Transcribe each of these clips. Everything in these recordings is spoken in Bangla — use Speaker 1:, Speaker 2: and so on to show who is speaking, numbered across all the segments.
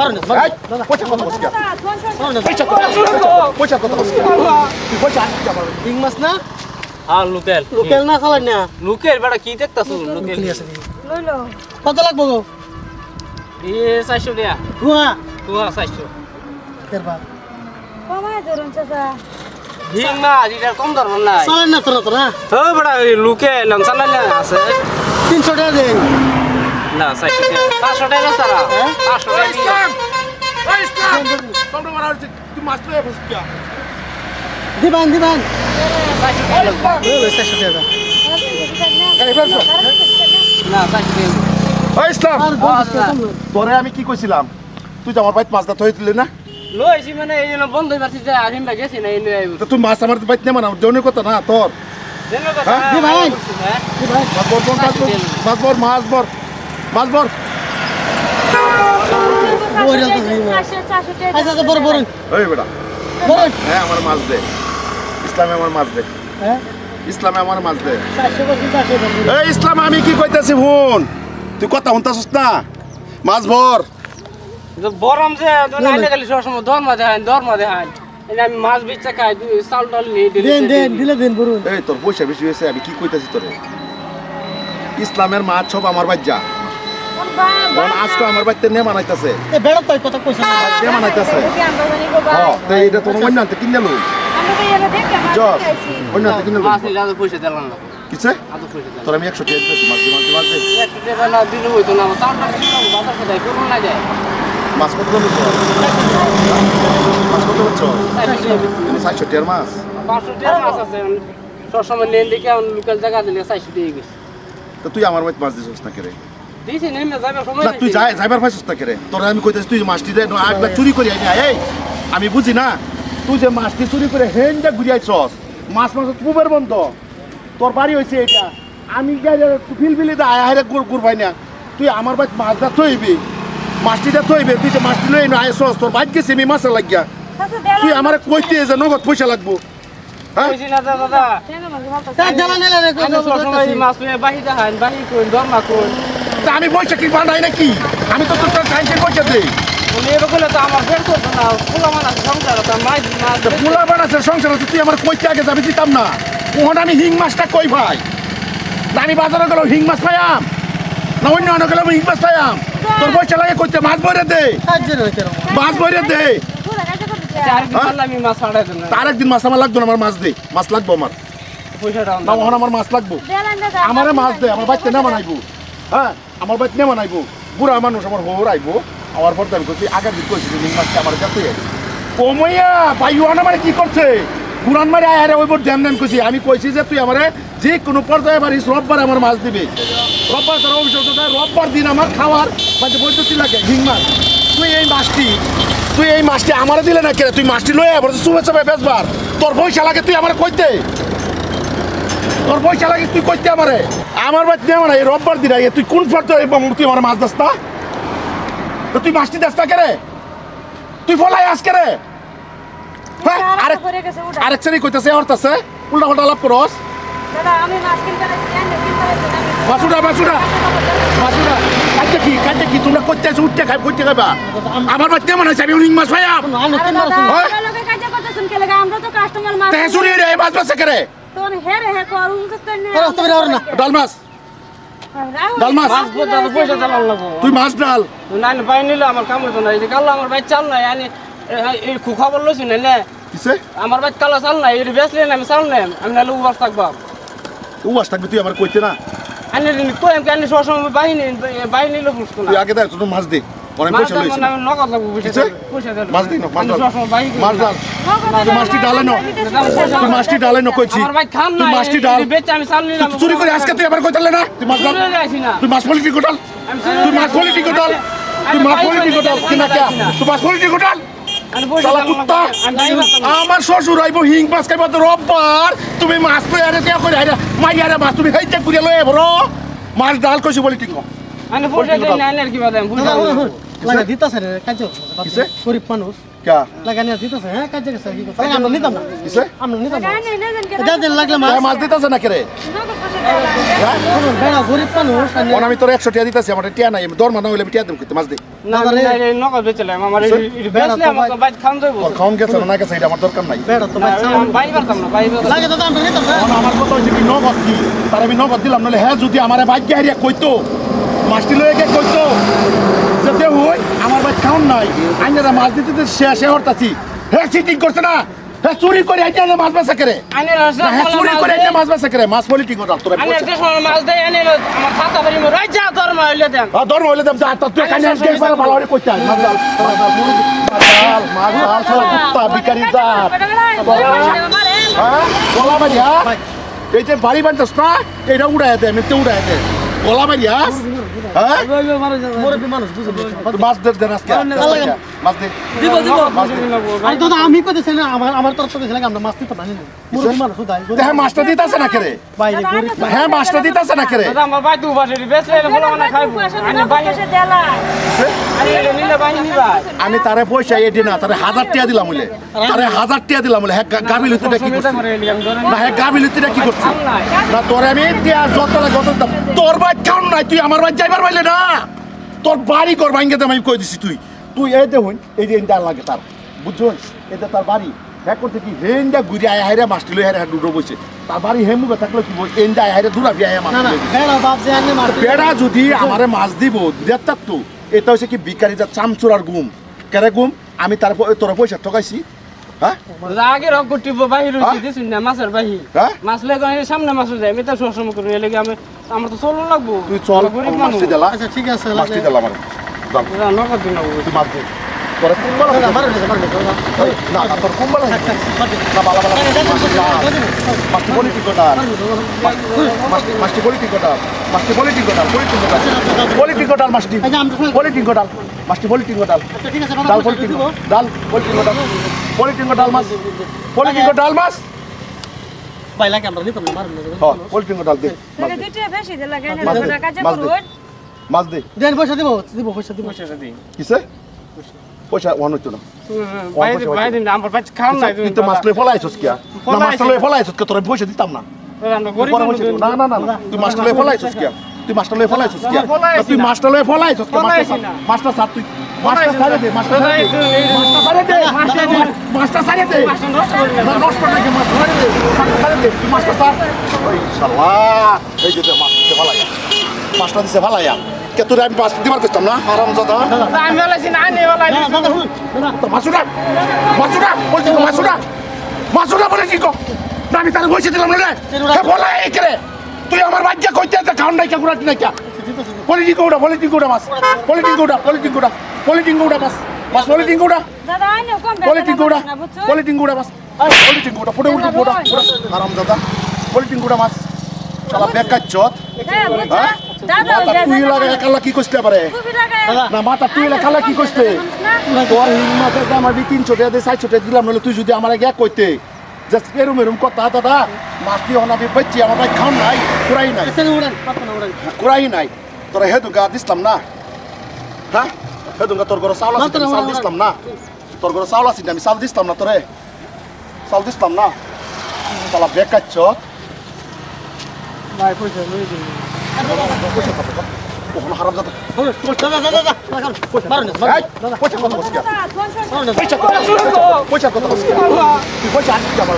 Speaker 1: মারো না
Speaker 2: পয়সা কত বসকে পয়সা কত বসকে তুই পয়সা আনতে যাবার
Speaker 1: হিং মাছ না
Speaker 3: আর লোকেল
Speaker 1: লোকেল না খালাই না
Speaker 3: লোকেল বেটা কি দেখতাছ লোকেল
Speaker 1: লইলো কত লাগবো গো
Speaker 3: এ 400 টাকা
Speaker 1: কুয়া
Speaker 3: কুয়া 400
Speaker 1: তেরবা
Speaker 4: কমাই ধরুন চাচা
Speaker 3: হিং না এটা কম দর না
Speaker 1: চলে না তো না
Speaker 3: তো বেটা লোকেল লঞ্চা না আছে
Speaker 1: 300 টাকা দেন
Speaker 3: না 400 টাকা 500 টাকা তারা 500 টাকা
Speaker 2: ইসলাম তোমরা মারা তুই মাছ লয়ে বসকে
Speaker 1: দিবান দিবান
Speaker 3: 400 টাকা
Speaker 1: ওই 400 টাকা
Speaker 3: না 400 টাকা
Speaker 2: ওই ইসলাম
Speaker 1: আর বলছিস কম না
Speaker 2: তোরে আমি কি কইছিলাম তুই তো আমার বাইত মাছ ধরতে হইছিলি না
Speaker 3: লইছি মানে এই জন্য বন্ধ হই পারছি যে আরিম ভাই গেছি না এই লই আইব
Speaker 2: তো তুই মাছ আমার বাইত নেমা না জনের কথা না তোর
Speaker 3: দেনো কথা
Speaker 1: দি ভাই
Speaker 2: মাছ বর মাছ বর
Speaker 1: ওইটা তো খাই না
Speaker 4: 400 টাকা
Speaker 1: আচ্ছা তো বড় বড়
Speaker 2: ওই বেটা
Speaker 1: বড়
Speaker 2: হ্যাঁ আমার মাছ দে ইসলামে আমার মাছ দে
Speaker 1: হ্যাঁ
Speaker 2: ইসলামে আমার মাছ দে
Speaker 1: 400 বসে 400 টাকা
Speaker 2: এই ইসলাম আমি কি কইতাছি শুন তুই কথা শুনতাছিস না মাছ ভর
Speaker 3: বরম যে নাইলে খালি সবসময় ধর্ম দেখান এই আমি মাছ বেচা খাই চাল টাল নিয়ে
Speaker 1: দেন দেন দিলে দেন বড়ুন
Speaker 2: এই তোর পয়সা বেশি হয়েছে আমি কি কইতাছি তোরে ইসলামের মাছ সব আমার বাজ্জা কোন আজকে আমার বাড়িতে নে মানাইতাছে
Speaker 1: এ বেড়া তো কথা কইছ না
Speaker 2: নে মানাইতাছে
Speaker 4: আমরা জানি গো ভাই
Speaker 2: হ্যাঁ তো এইটা তোর অন্য আনতে কিনে লই
Speaker 4: আমরা তো এর দেখে
Speaker 2: জস অন্য আনতে কিনে লই
Speaker 3: মাছ নিলে আদৌ পয়সা দিলাম না
Speaker 2: কিছে
Speaker 3: আদৌ পয়সা দিলাম
Speaker 2: তোর আমি 100 টাকা দিছি মাছ দে
Speaker 3: 100 টাকা না দিলে হইতো না চাল টাল দিলাম বাজার কোথায় করুন না যায়
Speaker 2: মাছ কত দাম দিছো মাছ কত দিছো 60 টাকার মাছ
Speaker 3: 500 টাকা মাছ আছে সবসময় নেন দেখে লোকাল জায়গা দিলে 400 দিয়ে গেছে
Speaker 2: তো তুই আমার বাড়িতে মাছ দিছস না কেরে
Speaker 3: দিছি নেমে যাবে সময়
Speaker 2: না তুই যাইবার পাইছস না কেরে তোর আমি কইতাছি তুই মাছটি দে আগলা চুরি করে আইনি এই আমি বুঝি না তুই যে মাছটি চুরি করে হেন্ডা ঘুরি আইছস মাছ পুবের বন্ধ তোর বাড়ি হইছে এটা আমি ফিলফিলি দা আয় গুড় পাই না তুই আমার বাড়িতে মাছ দা থইবি মাছটিটা থইবে তুই যে মাছটি লই না আইছস তোর বাইক গেছে আমি মাছ লাগিয়া তুই আমারে কইতে যে নগদ পয়সা লাগবো হ্যাঁ
Speaker 3: কইছি না দাদা
Speaker 1: তা জ্বালা নেলে রে
Speaker 3: আমি সবসময় মাছ নিয়ে বাহি দেখান বাহি কোন ধর্মা কোন
Speaker 2: তা আমি পয়সা কি বানাই নাকি আমি তো তোর টাইমকে পয়সা দেই
Speaker 3: এবার তো আমার বের করতো না ফুলা মাছ সংসার মাছ মাছ
Speaker 2: পোলা বানাচ্ছে সংসার হচ্ছে তুই আমার কইতে আগে যাবি দিতাম না ওখানে আমি হিং মাছটা কই ভাই আমি বাজারে গেলাম হিং মাছ পাইয়াম না অন্য অন্য গেলাম হিং মাছ পাইয়াম তোর পয়সা লাগে কইতে মাছ বইরে দে
Speaker 1: কাজে রে কেন
Speaker 2: মাছ বইরে দে
Speaker 3: চার দিন পারলে আমি মাছ ছাড়াই দেন
Speaker 2: তার একদিন মাছ আমার লাগতো না আমার মাছ দে মাছ লাগবো আমার
Speaker 3: পয়সাটা
Speaker 2: না ওখানে আমার মাছ লাগবো আমারে মাছ দে আমার বাচ্চা না বানাইবো হ্যাঁ আমার বাচ্চা না বানাইবো বুড়া মানুষ আমার হোর আইবো আমার পর আমি কইছি আগে দিন কইছি হিং মাছটা আমার কাছে কমাইয়া পাইও না মানে কি করছে পুরান মারে আরে ওই বোর জ্যাম কইছি আমি কইছি যে তুই আমারে যে কোনো পর্যায়ে পারিস রোববার আমার মাছ দিবি রোববার তোর অভিযোগ রোববার দিন আমার খাওয়ার মানে বৈদ্যুতিক লাগে হিং মাছ তুই এই মাছটি আমারে দিলে না কেন তুই মাছটি লয়ে আবার চুপে চুপে বেচবার তোর পয়সা লাগে তুই আমার কইতে তোর পয়সা লাগে তুই কইতে আমারে আমার বাদ দিয়ে আমার এই রোববার দিন তুই কোন পর্যায়ে তুই আমার মাছ দাস না তো তুই মাছটি দাস না কেরে তুই ফলাই আজকে রে হ্যাঁ আরেক শ্রেণী কইতাছে অর্থাছে উল্টা পাল্টা আলাপ করস
Speaker 4: দাদা আমি মাছ কিনতে
Speaker 2: বাসুরা কাটে কি তোমরা করতে আছো উঠতে খাইবা আমার বাদ কেমন আছে আমি উনিং মাছ পাইয়াম
Speaker 1: আমি তিন মাস
Speaker 4: লোকে কাজ করতেছেন কে লাগা আমরা তো কাস্টমার মাছ
Speaker 2: তে চুরি রে মাছ বাসে করে
Speaker 4: তোর হেরে হে করুন তো
Speaker 1: খরচ তো বের না
Speaker 2: ডাল মাছ
Speaker 3: মাছ দাদা পয়সা দিলাম লাগবো
Speaker 2: তুই মাছ ডাল
Speaker 3: না পাই নিলে আমার কাম হতো না এই কাল্লা আমার ভাই চাল নাই আনি এই খবর লইছি না
Speaker 2: কিসে
Speaker 3: আমার ভাই কাল্লা চাল নাই এই বেচলে না আমি চাল নাই আমি নালে উবাস থাকবো
Speaker 2: উবাস থাকবি তুই আমার কইতে না
Speaker 3: আনি কই আমি আনি সবসময় বাহিনী লো ফুসতো না
Speaker 2: তুই আগে দেখ তুই মাছ দে অনেক পয়সা লইছিস
Speaker 3: আমি নগদ লাগবো পয়সা দিলাম
Speaker 2: মাছ দে না মাছ ডাল
Speaker 3: সবসময় বাহিনী
Speaker 2: মাছ ডাল তুই মাছটি ডালে না তুই মাছটি ডালে না কইছি
Speaker 3: আমার ভাই খাম
Speaker 2: তুই
Speaker 3: না
Speaker 2: মাছটি ডাল
Speaker 3: বেচে আমি চাল নিলাম
Speaker 2: তুই চুরি করে আজকে তুই আবার কইতালে না তুই মাছ ডাল তুই মাছ পলিটি গোটাল তুই মাছ পলিটি গোটাল কিনা কে তুই মাছ পলিটি গোটাল শালা কুত্তা আমার শ্বশুর আইব হিং মাছ খাইব তো রোববার তুমি মাছ পেয়ে আরে কে করে আরে মাইয়ারে মাছ তুমি খাইতে কুড়িয়ে লয়ে বড় মাছ ডাল কইছি বলি ঠিক
Speaker 3: আমি পয়সা দেই না আর কি বাদাম
Speaker 1: লাগে দিতাছে রে কাজ
Speaker 2: কিসে
Speaker 1: গরিব মানুষ
Speaker 2: কে
Speaker 1: লাগানি দিতেছে হ্যাঁ কাজ গেছে কি কথা আমরা নিতাম না
Speaker 2: কিসে
Speaker 1: আমরা নিতাম না
Speaker 4: গায়ে নেই নেই কেন
Speaker 1: যা দিন লাগলে মাছ
Speaker 2: মাছ দিতেছে না কেরে
Speaker 4: নগদ পয়সা দেওয়া
Speaker 1: বেড়া গরিব মানুষ
Speaker 2: কোন আমি তোর 100 টাকা দিতেছি আমার টিয়া নাই দর না হইলে টিয়া দেব কইতে মাছ দে
Speaker 3: না নগদ বেচলাম আমার বেচলে আমাকে বাইক খান যাইব
Speaker 2: তোর খাওন গেছে না গেছে এটা আমার দরকার নাই
Speaker 1: বেড়া তো মাছ
Speaker 3: বাই পারতাম না বাই
Speaker 1: লাগে দাদা আমরা নিতাম না
Speaker 2: এখন আমার কথা হচ্ছে কি নগদ কি তার আমি নগদ দিলাম নাহলে হ্যাঁ যদি আমার ভাগ্য হারিয়া কইতো মাছটি লয়ে গিয়ে কইতো যেতে হই আমার ভাই খাওন নাই আইনারা মাছ দিতে শেষে হরতাছি হ্যাঁ চিটিং করছে না হ্যাঁ চুরি করে আইনা মাছ বেচা করে
Speaker 3: আইনের
Speaker 2: না হ্যাঁ চুরি করে আইনা মাছ বেচা করে মাছ বলি কি কথা তোরা
Speaker 3: আইনের দেশ মাছ দেয় এনে আমার খাতা বাড়ি মো রাই যা তোর মা হইলে দেন
Speaker 2: ধর্ম হইলে দেব যা তুই কানে আজকে একবার ভালো করে কইতে মাছ ডাল মাছ ডাল সারা কুত্তা বিকারি দা হ্যাঁ বলা ভাইয়া এই যে বাড়ি বানতাস না এটা উড়ায় দে মিথ্যে উড়ায় দে বলা ভাইয়া হ্যাঁ
Speaker 1: মুরব্বি মানুষ বুঝে
Speaker 2: মাছ দে দে আজকে মাছ দে
Speaker 1: দিব দিব
Speaker 2: মাছ দে
Speaker 1: আরে দাদা আমি কইতেছি না আমার তরফ থেকে লাগে আমরা মাছ দিতাম না মুরব্বি মানুষ শুধাই
Speaker 2: হ্যাঁ মাছটা দিতাছে না কেরে
Speaker 1: বাইরে গরিব
Speaker 2: হ্যাঁ মাছটা দিতাছে না কেরে
Speaker 3: দাদা আমার বাই দু বাসে বেচলে বলে না খাইবো আইনে বাই
Speaker 4: পয়সা দেলা
Speaker 3: আইনে নিলে বাই নিবা
Speaker 2: আমি তারে পয়সা এডি না তারে 1000 টাকা দিলাম বলে তারে 1000 টাকা দিলাম বলে হ্যাঁ গাবিল হইতে কি করছিস না হ্যাঁ গাবিল হইতে কি করছিস না তোরে আমি টিয়া যত লাগে যত দাম তোর ভাই কাম নাই তুই আমার ভাই যাইবার পাইলে না তোর বাড়ি কর ভাঙ্গে দাম আমি কই দিছি তুই তুই এই দেখুন এই যে ইন্টার লাগে তার বুঝছুন এটা তার বাড়ি হ্যাঁ করতে কি হেন্ডা ঘুরে আয় হাইরে মাছটি লই হাইরে ডুডো বইছে তার বাড়ি হেমুকে থাকলে কি বই এন্ডা আয় হাইরে দূরা বিয়া মাছ
Speaker 1: না না বেড়া বাপ যে আনে মার
Speaker 2: বেড়া যদি আমারে মাছ দিব দেড়টার তো এটা হচ্ছে কি বিকারি যা চামচুরার গুম কেরে গুম আমি তার তোর পয়সা ঠকাইছি হ্যাঁ
Speaker 3: আগে রক গুটি বাহির হইছি দিছুন না মাছের বাহি
Speaker 2: হ্যাঁ
Speaker 3: মাছ লাগে সামনে মাছ যায় আমি তো সবসময় করি এলাকি আমি আমার তো চলন লাগবো
Speaker 2: তুই চল
Speaker 3: গরিব
Speaker 2: মাছটি
Speaker 3: মানুষ
Speaker 2: দিলা
Speaker 1: আচ্ছা ঠিক আছে
Speaker 2: মাছটি দিলা আমার দাম
Speaker 3: নগদ দিন
Speaker 2: তুই মাছ দে তোর কুম্বালা
Speaker 1: মার
Speaker 2: না না তোর কুম্বালা না বালা বালা মাছটি বলি কি কথা মাছটি বলি কি কথা মাছটি বলি কি কথা বলি কি কথা মাছটি বলি কি কথা মাছটি বলি কি কথা
Speaker 1: আচ্ছা ঠিক আছে
Speaker 2: ডাল বলি কি ডাল বলি কি কথা বলি কি ডাল মাছ বলি কি ডাল মাছ
Speaker 1: ভাই লাগে আমরা নিতাম না মার
Speaker 2: হ্যাঁ বলি কি ডাল দে
Speaker 4: তোকে দুইটা বেশি দিলা গায়
Speaker 2: মাছ দে,
Speaker 4: না কাজ
Speaker 2: মাছ দে।
Speaker 4: করুন
Speaker 2: মাছ দে
Speaker 1: দেন পয়সা দিব দিব পয়সা দিব
Speaker 2: কিসে পয়সা ওয়ান হইতো না
Speaker 3: বাই দিন আমার বাচ্চা খাওন নাই
Speaker 2: তুই তো মাছ লয়ে ফলাইছস কিয়া না মাছ লয়ে ফলাইছস কে তোর পয়সা দিতাম না
Speaker 3: আমরা গরিব
Speaker 2: পরে বলছিস, না না না না, তুই মাছটা লয়ে ফলাইছস কিয়া তুই মাছটা লয়ে ফলাইছস কিয়া
Speaker 3: ফলাইছি
Speaker 2: তুই
Speaker 3: না।
Speaker 2: মাছটা লয়ে ফলাইছস কিয়া
Speaker 3: ফলাইছি না।
Speaker 2: মাছটা সার তুই মাছটা সারে দে মাছটা সারে দে মাছটা সারে দে না নষ্ট না কে মাছটা সারে দে মাছটা সারে দে তুই মাছটা সার ওই শালা এই যে মাছ দিতে ফলাইয়া মাছটা দিতে ফলাইয়া কে তোর আমি মাছ দিবার কইতাম না হারামজাদা
Speaker 3: আমি বলেছি না নে বলাই
Speaker 1: দাদা শুন দাদা
Speaker 2: তো মাছুটা মাছুটা বলছি তো মাছুটা মাছুটা বলে কি কো না আমি তার বসে দিলাম না রে হে বলা এই করে তুই আমার বাচ্চা কইতে তে খাওন নাই কে গুড়াটি নাই কে পলিটিং কোডা মাছ পলিটিং কোডা মাছ মাছ পলিটিং কোডা
Speaker 4: দাদা আইনো কম
Speaker 2: পলিটিং কোডা মাছ পলিটিং কোডা ফুটে উঠে কোডা হারামজাদা পলিটিং কোডা মাছ শালা বেকার চত
Speaker 4: হ্যাঁ বুঝছো
Speaker 2: হ্যাঁ
Speaker 4: দাদা
Speaker 2: মাথা তুই লাগা একালা কি কইতে পারে
Speaker 4: খুবই লাগায়
Speaker 1: দাদা
Speaker 2: না মাথা তুই একালা কি কইতে তোর হিম্মতে দাম আমি 300 টাকা দিয়ে 400 টাকা দিলাম নলে তুই যদি আমার আগে কইতে জাস্ট এরম কথা দাদা মাছটি অনাবি বাচ্চি আমার ভাই খান নাই কুরাই নাই
Speaker 1: এখানে উড়ান পাতা না উড়ান
Speaker 2: কুরাই নাই তোরা হেদুগা দিসলাম না হ্যাঁ হেদুগা তোর ঘরে চাউল আছে চাল দিসলাম না তোর ঘরে চাউল আছে আমি চাল দিসলাম না তোরে চাল দিসলাম না শালা বেকার চত
Speaker 3: ভাই পয়সা লই দিন
Speaker 2: ওখানে হারাম যাতা
Speaker 1: দাদা দাদা দাদা মারুন
Speaker 2: এই পয়সা কথা বলছিস
Speaker 4: দাদা ফোন ফোন
Speaker 2: পয়সা কথা বলছিস তুই পয়সা আনছিস আমার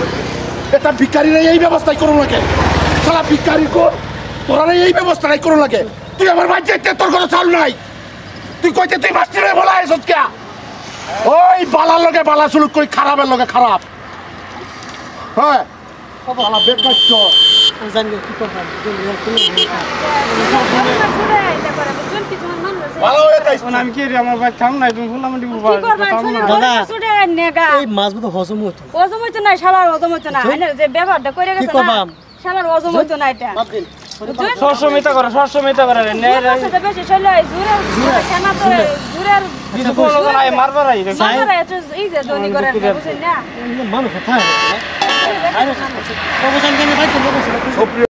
Speaker 2: এটা ভিখারিরা এই ব্যবস্থাই করুন লাগে শালা ভিখারি কর তোরা এই ব্যবস্থাটাই করুন লাগে তুই আমার বাড়ি যেতে তোর কোনো চাল নাই তুই কইতে তুই মাস্টারে বলা এসত কে ওই বালার লগে বালা সুলুক কই খারাপের লগে খারাপ হ্যাঁ বালা বেকার চোর
Speaker 1: জানি কি করব
Speaker 2: ভালো হয়ে যাইস
Speaker 3: আমি কি রে আমার ভাই খাম নাই তুমি ফুলাম দিব
Speaker 4: কি করবা শুনে
Speaker 1: দাদা।
Speaker 4: ছুটে নেগা
Speaker 1: এই মাছ মতো হজম হতো
Speaker 4: ওজম হইতো না শালার ওজম হইতো না আইনের যে ব্যবহারটা করে
Speaker 1: কি
Speaker 4: গেছে না
Speaker 1: করবাম?
Speaker 4: শালার ওজম হইতো না এটা
Speaker 1: বাদ দিন
Speaker 3: সরষ মিতা করে নে
Speaker 4: সেটা বেশি চলে জুরে খানা তো জুরের
Speaker 3: কিছু বলো না মারবার আই
Speaker 4: মাথার এত এই যে দনি করে বুঝছেন না
Speaker 1: মানুষ থাকে আরে অবসান কেন ভাই তো